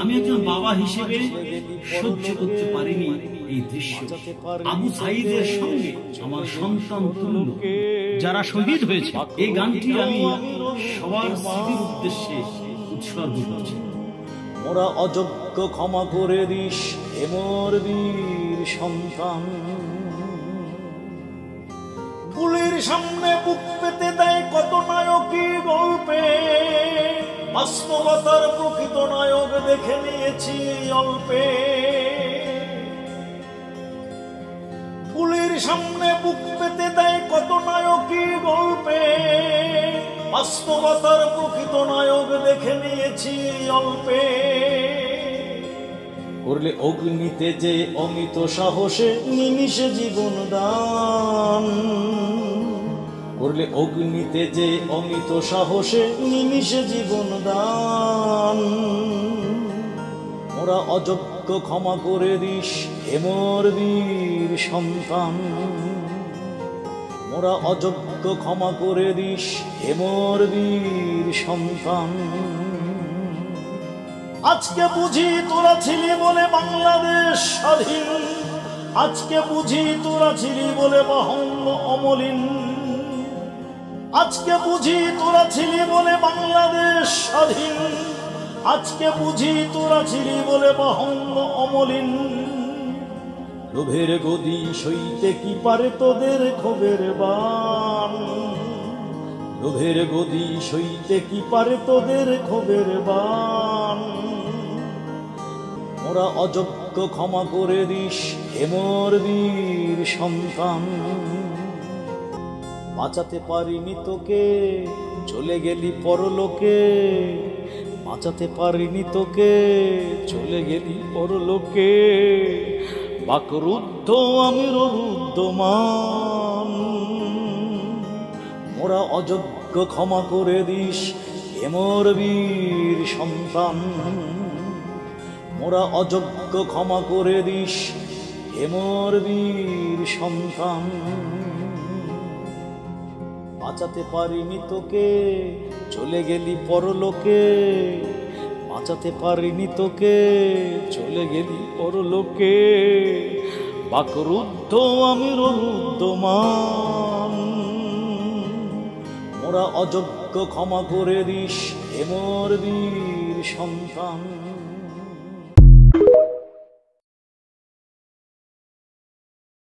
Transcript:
আমি একজন বাবা হিসেবে সহ্য করতে পারিনি এই দৃশ্য। আবু সাঈদের সঙ্গে আমার সন্তান তুল্য যারা শহীদ হয়েছে, এই গানটি আমি সবার স্মৃতির উদ্দেশ্যে উৎসর্গ করছি। মোরা অযোগ্য ক্ষমা করে দিস হে মোর বীর সন্তান। পুলির সামনে বুক পেতে দেয় কত নায়কই গল্পে, বাস্তবতার প্রকৃত নায়ক দেখে নিয়েছি অল্পে। পুলির সামনে বুক পেতে দেয় কত নায়কই গল্পে, বাস্তবতার প্রকৃত নায়ক দেখে নিয়েছি অল্পে। করলে অগ্নিতে যে অমিত সাহসে নিমিষে জীবন দান, করলে অগ্নিতে যে অমিত সাহসে নিমিষে জীবন দান। মোরা অযোগ্য ক্ষমা করে দিস হে মোর বীর সন্তান। মোরা অযোগ্য ক্ষমা করে দিস হে মোর বীর সন্তান। আজকে বুঝি তোরা ছিলি বলে বাংলাদেশ স্বাধীন, আজকে বুঝি তোরা ছিলি বলে বাহুল্য অমলিন, আজকে বুঝি তোরা ছিলি বলে বাংলাদেশ স্বাধীন, আজকে বুঝি তোরা ছিলি বলে বাহুল্য অমলিন। লোভের গদি সইতে কি পারে তোদের ক্ষোভের বান, লোভের গদি সইতে কি পারে তোদের ক্ষোভের বান। মোরা অযোগ্য ক্ষমা করে দিস হে মোর বীর সন্তান। বাঁচাতে পারিনি তোকে চলে গেলি পরলোকে, বাঁচাতে পারিনি তোকে চলে গেলি পরলোকে। বাকরুদ্ধ আমি রুদ্ধমান। মোরা অযোগ্য ক্ষমা করে দিস হে মোর বীর সন্তান। মোরা অযোগ্য ক্ষমা করে দিস হে মোর বীর সন্তান। বাঁচাতে পারিনি তোকে চলে গেলি পরলোকে, বাঁচাতে পারিনি তোকে চলে গেলি পরলোকে। বাকরুদ্ধ আমি রুদ্ধমান। মোরা অযোগ্য ক্ষমা করে দিস হে মোর বীর সন্তান।